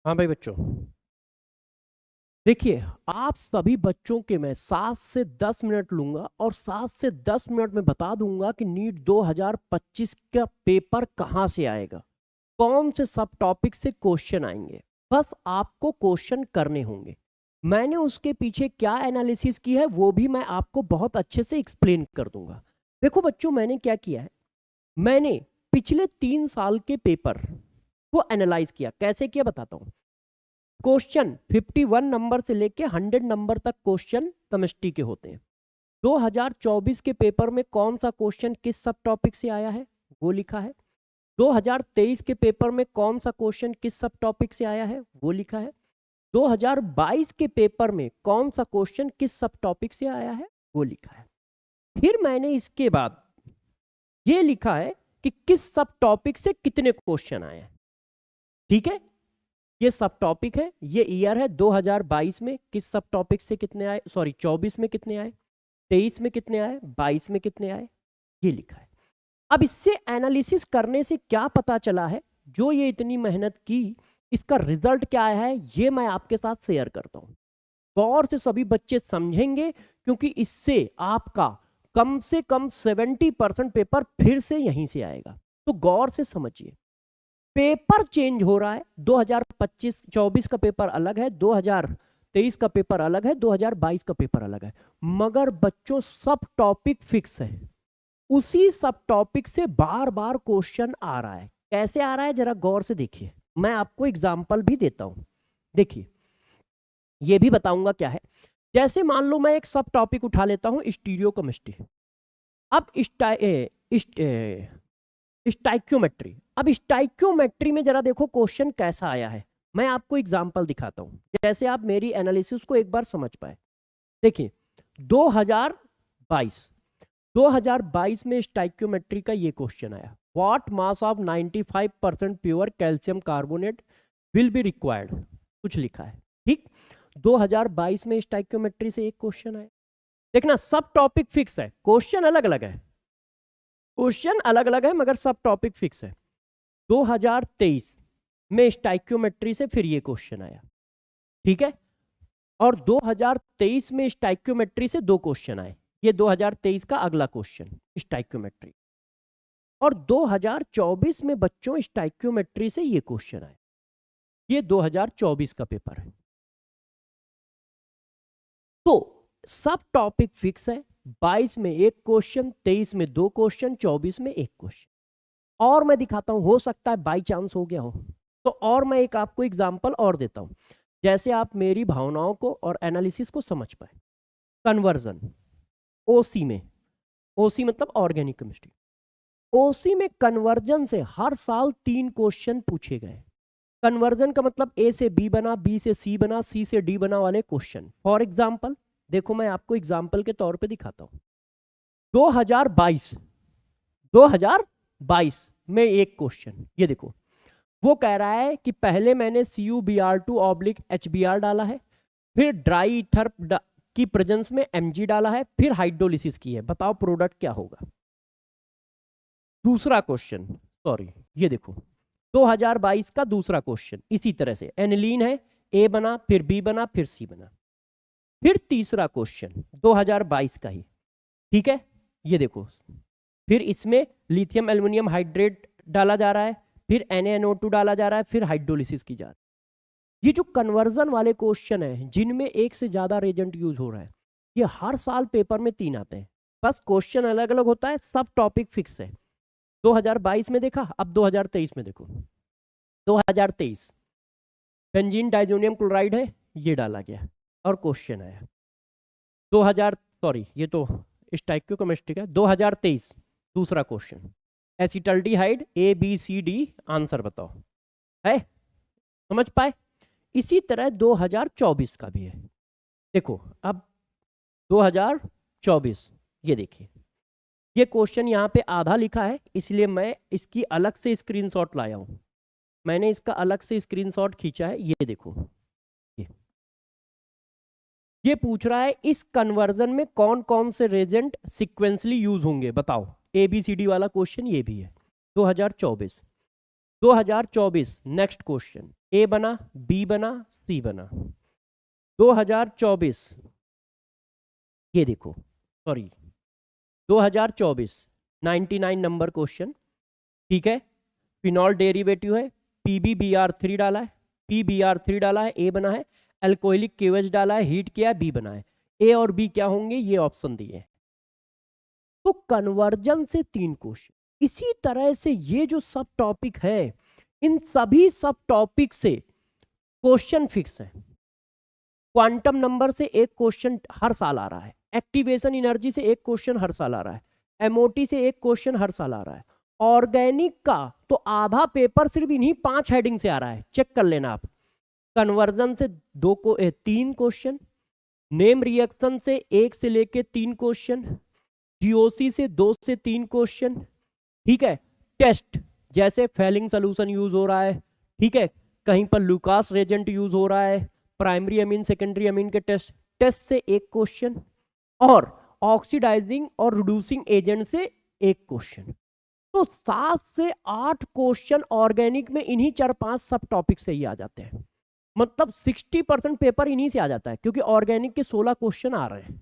हाँ भाई बच्चों, देखिए आप सभी बच्चों के मैं 7 से 10 मिनट लूंगा और 7 से 10 मिनट में बता दूंगा कि नीट 2025 का पेपर कहाँ से आएगा, कौन से सब टॉपिक से क्वेश्चन आएंगे। बस आपको क्वेश्चन करने होंगे। मैंने उसके पीछे क्या एनालिसिस की है वो भी मैं आपको बहुत अच्छे से एक्सप्लेन कर दूंगा। देखो बच्चों, मैंने क्या किया है, मैंने पिछले 3 साल के पेपर को एनालाइज किया। कैसे किया बताता हूँ। क्वेश्चन 51 नंबर से लेके 100 नंबर तक क्वेश्चन केमिस्ट्री के होते हैं। 2024 के पेपर में कौन सा क्वेश्चन किस सब टॉपिक से आया है वो लिखा है। 2023 के पेपर में कौन सा क्वेश्चन किस सब टॉपिक से आया है वो लिखा है। 2022 के पेपर में कौन सा क्वेश्चन किस सब टॉपिक से आया है वो लिखा है। फिर मैंने इसके बाद ये लिखा है कि किस सब टॉपिक से कितने क्वेश्चन आए हैं। ठीक है, ये सब टॉपिक है, ये ईयर है 2022 में किस सब टॉपिक से कितने आए, सॉरी 24 में कितने आए, 23 में कितने आए, 22 में कितने आए, ये लिखा है। अब इससे एनालिसिस करने से क्या पता चला है, जो ये इतनी मेहनत की इसका रिजल्ट क्या आया है, ये मैं आपके साथ शेयर करता हूं। गौर से सभी बच्चे समझेंगे क्योंकि इससे आपका कम से कम 70% पेपर फिर से यहीं से आएगा। तो गौर से समझिए, पेपर चेंज हो रहा है। 2025-24 का पेपर अलग है, 2023 का पेपर अलग है, 2022 का पेपर अलग है, मगर बच्चों सब टॉपिक फिक्स है। उसी सब टॉपिक से बार बार क्वेश्चन आ रहा है। कैसे आ रहा है जरा गौर से देखिए, मैं आपको एग्जाम्पल भी देता हूं। देखिए, ये भी बताऊंगा क्या है। जैसे मान लो मैं एक सब टॉपिक उठा लेता हूं, स्टीरियोकेमिस्ट्री। अब स्टाइक्योमेट्री। अब स्टाइक्योमेट्री में जरा देखो क्वेश्चन कैसा आया है। मैं आपको एग्जांपल दिखाता हूं, जैसे आप मेरी एनालिसिस को एक बार समझ पाए। देखिए 2022 में स्टाइक्योमेट्री का ये क्वेश्चन आया, what mass of 95% pure calcium carbonate will be required, कुछ लिखा है। ठीक, 2022 में स्टाइक्योमेट्री से एक क्वेश्चन आया। देखना सब टॉपिक फिक्स है, क्वेश्चन अलग अलग है, क्वेश्चन अलग अलग है मगर सब टॉपिक फिक्स है। 2023 में स्टाइक्योमेट्री से फिर ये क्वेश्चन आया। ठीक है, और 2023 में स्टाइक्योमेट्री से दो क्वेश्चन आए। ये 2023 का अगला क्वेश्चन स्टाइक्योमेट्री। और 2024 में बच्चों स्टाइक्योमेट्री से ये क्वेश्चन आए। ये 2024 का पेपर है। तो सब टॉपिक फिक्स है। 22 में एक क्वेश्चन, 23 में दो क्वेश्चन, 24 में एक क्वेश्चन। और मैं दिखाता हूं, हो सकता है बाई चांस हो गया हो तो। और मैं एक आपको एग्जांपल और देता हूं, जैसे आप मेरी भावनाओं को और एनालिसिस को समझ पाए। कन्वर्जन ओसी में, ओसी मतलब ऑर्गेनिक केमिस्ट्री, ओसी में कन्वर्जन से हर साल 3 क्वेश्चन पूछे गए। कन्वर्जन का मतलब ए से बी बना, बी से सी बना, सी से डी बना वाले क्वेश्चन। फॉर एग्जाम्पल देखो, मैं आपको एग्जाम्पल के तौर पे दिखाता हूं। 2022 में एक क्वेश्चन, ये देखो, वो कह रहा है कि पहले मैंने CuBr2/HBr डाला है, फिर ड्राई ईथर की प्रेजेंस में Mg डाला है, फिर हाइड्रोलिसिस की है, बताओ प्रोडक्ट क्या होगा। दूसरा क्वेश्चन, सॉरी ये देखो 2022 का दूसरा क्वेश्चन इसी तरह से, एनिलीन है, ए बना, फिर बी बना, फिर सी बना। फिर तीसरा क्वेश्चन 2022 का ही, ठीक है, ये देखो, फिर इसमें लिथियम एल्युमिनियम हाइड्रेट डाला जा रहा है, फिर NaNO2 डाला जा रहा है, फिर हाइड्रोलिसिस की जा रही है। ये जो कन्वर्जन वाले क्वेश्चन है जिनमें एक से ज्यादा रेजेंट यूज हो रहा है, ये हर साल पेपर में 3 आते हैं। बस क्वेश्चन अलग अलग होता है, सब टॉपिक फिक्स है। 2022 में देखा, अब 2023 में देखो। 2023 बेंजीन डाइजोनियम क्लोराइड है, ये डाला गया और क्वेश्चन आया। 2000 सॉरी ये तो स्टाइक्योकेमिस्ट्री का। 2023 दूसरा क्वेश्चन, एसिटल्डिहाइड ABCD, आंसर बताओ, है समझ पाए। इसी तरह 2024 का भी है। देखो अब 2024, ये देखिए, ये क्वेश्चन यहाँ पे आधा लिखा है, इसलिए मैं इसकी अलग से स्क्रीनशॉट लाया हूं। मैंने इसका अलग से स्क्रीनशॉट खींचा है, ये देखो। ये पूछ रहा है इस कन्वर्जन में कौन कौन से रेजेंट सीक्वेंसली यूज होंगे, बताओ। ABCD वाला क्वेश्चन ये भी है। 2024 नेक्स्ट क्वेश्चन, ए बना, बी बना, सी बना। 2024 ये देखो, सॉरी 2024 99 नंबर क्वेश्चन, ठीक है। फिनॉल डेरिवेटिव है, PbBr3 डाला है, PBr3 डाला है, ए बना है। अल्कोहलिक KOH डाला है, हीट किया है, बी बना है। ए और बी क्या होंगे, ये ऑप्शन दिए हैं। तो कन्वर्जन से 3 क्वेश्चन। इसी तरह से ये जो सब टॉपिक है, इन सभी सब टॉपिक से क्वेश्चन फिक्स है। क्वांटम नंबर से एक क्वेश्चन हर साल आ रहा है, एक्टिवेशन एनर्जी से एक क्वेश्चन हर साल आ रहा है, एमओटी से एक क्वेश्चन हर साल आ रहा है। ऑर्गेनिक का तो आधा पेपर सिर्फ इन्हीं 5 हेडिंग से आ रहा है, चेक कर लेना आप। कन्वर्जन से 3 क्वेश्चन, नेम रिएक्शन से 1 से लेके 3 क्वेश्चन, जीओसी से 2 से 3 क्वेश्चन, ठीक है। टेस्ट जैसे फेलिंग सोल्यूशन यूज हो रहा है, ठीक है, कहीं पर लुकास रेजेंट यूज हो रहा है, प्राइमरी अमीन सेकेंडरी अमीन के टेस्ट से 1 क्वेश्चन, और ऑक्सीडाइजिंग और रिड्यूसिंग एजेंट से 1 क्वेश्चन। तो 7 से 8 क्वेश्चन ऑर्गेनिक में इन्हीं 4-5 सब टॉपिक से ही आ जाते हैं। मतलब 60% पेपर इन्हीं से आ जाता है, क्योंकि ऑर्गेनिक के 16 क्वेश्चन आ रहे हैं।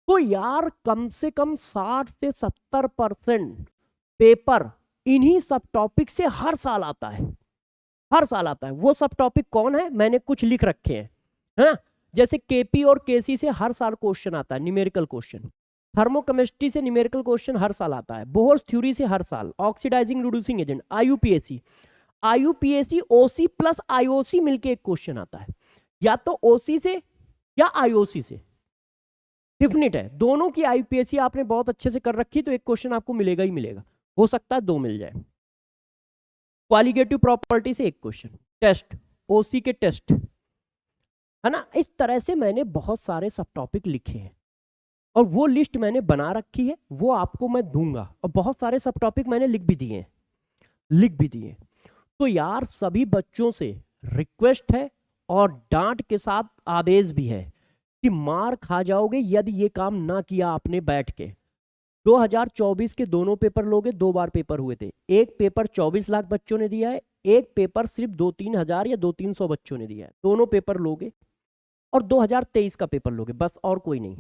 तो यार कम से कम 60 से 70% पेपर इन्हीं सब टॉपिक से हर साल आता है, हर साल आता है। वो सब टॉपिक कौन है, मैंने कुछ लिख रखे हैं, है ना। जैसे केपी और केसी से हर साल क्वेश्चन आता है, न्यूमेरिकल क्वेश्चन। थर्मोकेमिस्ट्री से न्यूमेरिकल क्वेश्चन हर साल आता है। बोहर्स थ्योरी से हर साल, ऑक्सीडाइजिंग रिड्यूसिंग एजेंट, आईयूपीएसी ओसी प्लस आईओसी मिलके एक क्वेश्चन आता है, या तो ओसी से या आईओसी से, डिफिनिट है। दोनों की आईयूपीएसी आपने बहुत अच्छे से कर रखी तो एक क्वेश्चन आपको मिलेगा ही मिलेगा, हो सकता है 2 मिल जाए। क्वालिटेटिव प्रॉपर्टी से 1 क्वेश्चन, टेस्ट ओसी के टेस्ट, है ना। इस तरह से मैंने बहुत सारे सब टॉपिक लिखे हैं, और वो लिस्ट मैंने बना रखी है, वो आपको मैं दूंगा। और बहुत सारे सब टॉपिक मैंने लिख भी दिए। तो यार सभी बच्चों से रिक्वेस्ट है और डांट के साथ आदेश भी है कि मार खा जाओगे यदि ये काम ना किया आपने बैठ के। 2024 के दोनों पेपर लोगे, 2 बार पेपर हुए थे। एक पेपर 24 लाख बच्चों ने दिया है, एक पेपर सिर्फ 2-3 हजार या 200-300 बच्चों ने दिया है। दोनों पेपर लोगे और 2023 का पेपर लोगे, बस और कोई नहीं।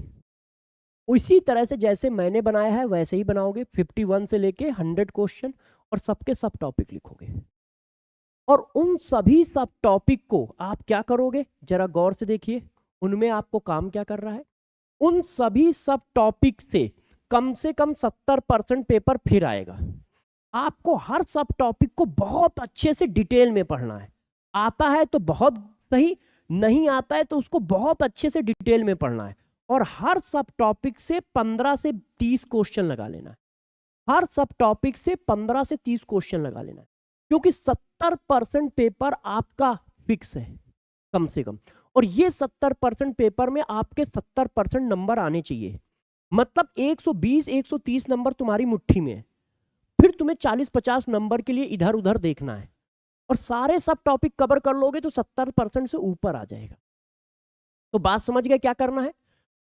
उसी तरह से जैसे मैंने बनाया है वैसे ही बनाओगे, 51 से लेके 100 क्वेश्चन, और सबके सब टॉपिक लिखोगे। और उन सभी सब टॉपिक को आप क्या करोगे, जरा गौर से देखिए, उनमें आपको काम क्या कर रहा है। उन सभी सब टॉपिक से कम 70% पेपर फिर आएगा। आपको हर सब टॉपिक को बहुत अच्छे से डिटेल में पढ़ना है। आता है तो बहुत सही, नहीं आता है तो उसको बहुत अच्छे से डिटेल में पढ़ना है। और हर सब टॉपिक से 15 से 30 क्वेश्चन लगा लेना है। हर सब टॉपिक से 15 से 30 क्वेश्चन लगा लेना है, क्योंकि 70% पेपर आपका फिक्स है कम से कम। और ये 70% पेपर में आपके 70% नंबर आने चाहिए। मतलब 120-130 नंबर तुम्हारी मुट्ठी में है। फिर तुम्हें 40-50 नंबर के लिए इधर उधर देखना है, और सारे सब टॉपिक कवर कर लोगे तो 70% से ऊपर आ जाएगा। तो बात समझ गए क्या करना है।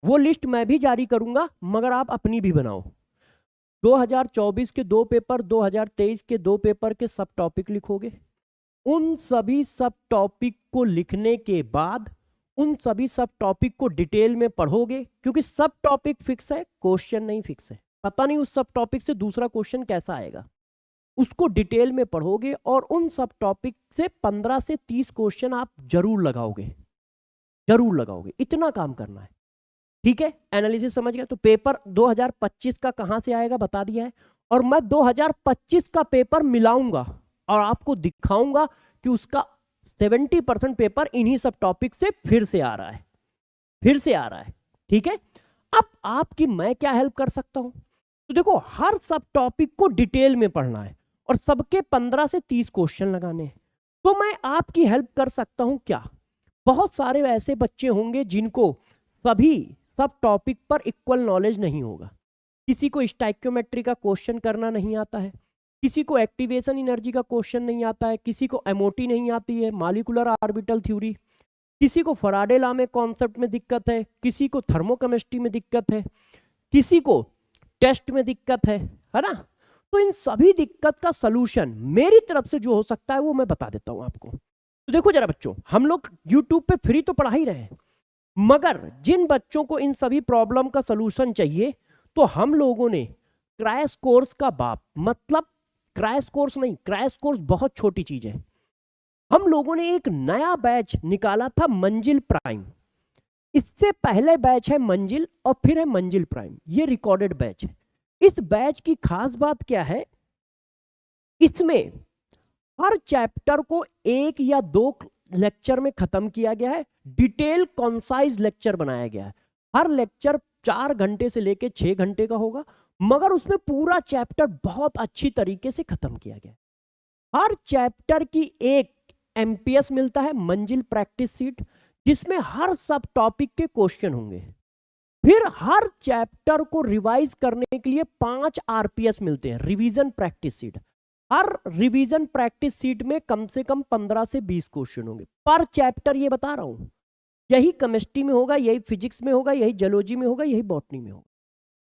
वो लिस्ट मैं भी जारी करूंगा, मगर आप अपनी भी बनाओ। 2024 के 2 पेपर, 2023 के 2 पेपर के सब टॉपिक लिखोगे। उन सभी सब टॉपिक को लिखने के बाद उन सभी सब टॉपिक को डिटेल में पढ़ोगे, क्योंकि सब टॉपिक फिक्स है, क्वेश्चन नहीं फिक्स है। पता नहीं उस सब टॉपिक से दूसरा क्वेश्चन कैसा आएगा, उसको डिटेल में पढ़ोगे। और उन सब टॉपिक से 15 से 30 क्वेश्चन आप जरूर लगाओगे, इतना काम करना है, ठीक है। एनालिसिस समझ गया। तो पेपर 2025 का कहां से आएगा बता दिया है, और मैं 2025 का पेपर मिलाऊंगा और आपको दिखाऊंगा कि उसका 70% पेपर इन्हीं सब टॉपिक से फिर से आ रहा है, ठीक है। अब आपकी मैं क्या हेल्प कर सकता हूं, तो देखो हर सब टॉपिक को डिटेल में पढ़ना है और सबके 15 से 30 क्वेश्चन लगाने हैं। तो मैं आपकी हेल्प कर सकता हूं क्या, बहुत सारे ऐसे बच्चे होंगे जिनको सभी सब टॉपिक पर इक्वल नॉलेज नहीं होगा। किसी को स्टाइक्योमेट्री का क्वेश्चन करना नहीं आता है, किसी को एक्टिवेशन एनर्जी का क्वेश्चन नहीं आता है, किसी को एमओटी नहीं आती है, मॉलिक्यूलर ऑर्बिटल थ्योरी, किसी को फैराडे लॉ में कॉन्सेप्ट में दिक्कत है, किसी को थर्मोकेमिस्ट्री में दिक्कत है, किसी को टेस्ट में दिक्कत है ना। तो इन सभी दिक्कत का सलूशन मेरी तरफ से जो हो सकता है वो मैं बता देता हूं आपको। तो देखो जरा बच्चों, हम लोग यूट्यूब पे फ्री तो पढ़ा ही रहे हैं, मगर जिन बच्चों को इन सभी प्रॉब्लम का सलूशन चाहिए तो हम लोगों ने क्रैश कोर्स का बाप, मतलब क्रैश कोर्स नहीं, क्रैश कोर्स बहुत छोटी चीज है, हम लोगों ने एक नया बैच निकाला था मंजिल प्राइम। इससे पहले बैच है मंजिल और फिर है मंजिल प्राइम, ये रिकॉर्डेड बैच है। इस बैच की खास बात क्या है, इसमें हर चैप्टर को 1 या 2 लेक्चर में खत्म किया गया है, डिटेल कॉन्साइज लेक्चर बनाया गया है। हर लेक्चर 4 घंटे से लेकर 6 घंटे का होगा, मगर उसमें पूरा चैप्टर बहुत अच्छी तरीके से खत्म किया गया है। हर चैप्टर की एक एमपीएस मिलता है, मंजिल प्रैक्टिस सीट, जिसमें हर सब टॉपिक के क्वेश्चन होंगे। फिर हर चैप्टर को रिवाइज करने के लिए 5 आरपीएस मिलते हैं, रिवीजन प्रैक्टिस सीट। हर रिवीजन प्रैक्टिस सीट में कम से कम 15 से 20 क्वेश्चन होंगे पर चैप्टर, ये बता रहा हूं। यही केमिस्ट्री में होगा, यही फिजिक्स में होगा, यही जूलॉजी में होगा, यही बॉटनी में होगा।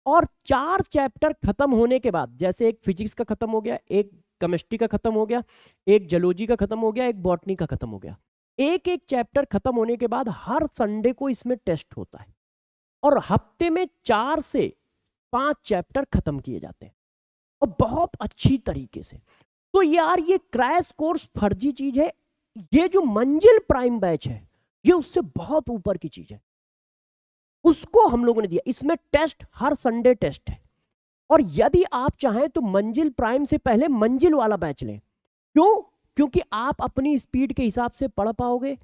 और 4 चैप्टर खत्म होने के बाद, जैसे एक फिजिक्स का खत्म हो गया, एक केमिस्ट्री का खत्म हो गया, एक जूलॉजी का खत्म हो गया, एक बॉटनी का खत्म हो गया, एक एक चैप्टर खत्म होने के बाद हर संडे को इसमें टेस्ट होता है और हफ्ते में 4 से 5 चैप्टर खत्म किए जाते हैं और बहुत अच्छी तरीके से। तो यार ये क्रैश कोर्स फर्जी चीज है, ये जो मंजिल प्राइम बैच है ये उससे बहुत ऊपर की चीज है, उसको हम लोगों ने दिया। इसमें टेस्ट हर संडे टेस्ट है, और यदि आप चाहें तो मंजिल प्राइम से पहले मंजिल वाला बैच लें। क्यों? क्योंकि आप अपनी स्पीड के हिसाब से पढ़ पाओगे,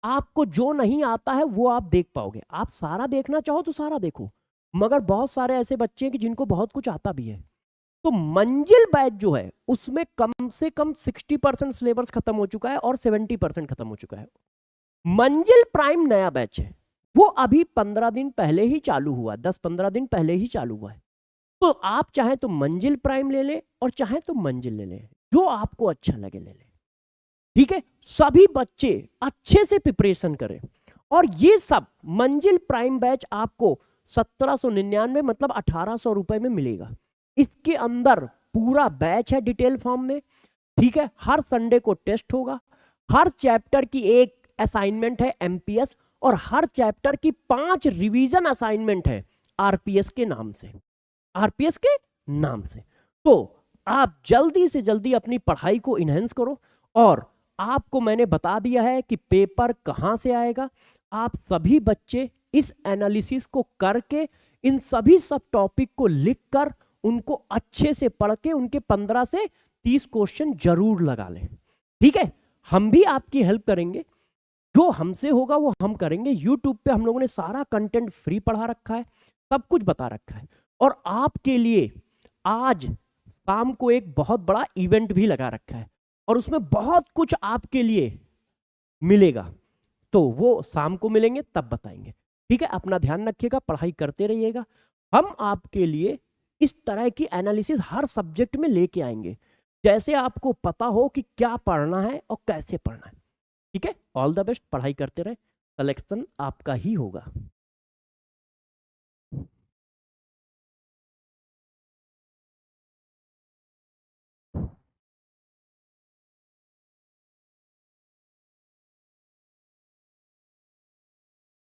आपको जो नहीं आता है वो आप देख पाओगे। आप सारा देखना चाहो तो सारा देखो, मगर बहुत सारे ऐसे बच्चे हैं कि जिनको बहुत कुछ आता भी है। तो मंजिल बैच जो है उसमें कम से कम 60% सिलेबस खत्म हो चुका है और 70% खत्म हो चुका है। मंजिल प्राइम नया बैच है, वो अभी 15 दिन पहले ही चालू हुआ, 10-15 दिन पहले ही चालू हुआ है। तो आप चाहें तो मंजिल प्राइम ले लें और चाहें तो मंजिल ले लें, जो आपको अच्छा लगे ले लें। ठीक है, सभी बच्चे अच्छे से प्रिपरेशन करें। और ये सब मंजिल प्राइम बैच आपको 1799 मतलब 1800 रुपए में मिलेगा। इसके अंदर पूरा बैच है डिटेल फॉर्म में। ठीक है, हर संडे को टेस्ट होगा, हर चैप्टर की एक असाइनमेंट है एमपीएस, और हर चैप्टर की 5 रिवीजन असाइनमेंट है आरपीएस के नाम से, आरपीएस के नाम से। तो आप जल्दी से जल्दी अपनी पढ़ाई को इनहेंस करो, और आपको मैंने बता दिया है कि पेपर कहां से आएगा। आप सभी बच्चे इस एनालिसिस को करके इन सभी सब टॉपिक को लिखकर उनको अच्छे से पढ़ के उनके 15 से 30 क्वेश्चन जरूर लगा लें। ठीक है, हम भी आपकी हेल्प करेंगे, जो हमसे होगा वो हम करेंगे। यूट्यूब पे हम लोगों ने सारा कंटेंट फ्री पढ़ा रखा है, सब कुछ बता रखा है, और आपके लिए आज शाम को एक बहुत बड़ा इवेंट भी लगा रखा है, और उसमें बहुत कुछ आपके लिए मिलेगा। तो वो शाम को मिलेंगे तब बताएंगे। ठीक है, अपना ध्यान रखिएगा, पढ़ाई करते रहिएगा। हम आपके लिए इस तरह की एनालिसिस हर सब्जेक्ट में लेके आएंगे, जैसे आपको पता हो कि क्या पढ़ना है और कैसे पढ़ना है। ठीक है, ऑल द बेस्ट, पढ़ाई करते रहे, सिलेक्शन आपका ही होगा।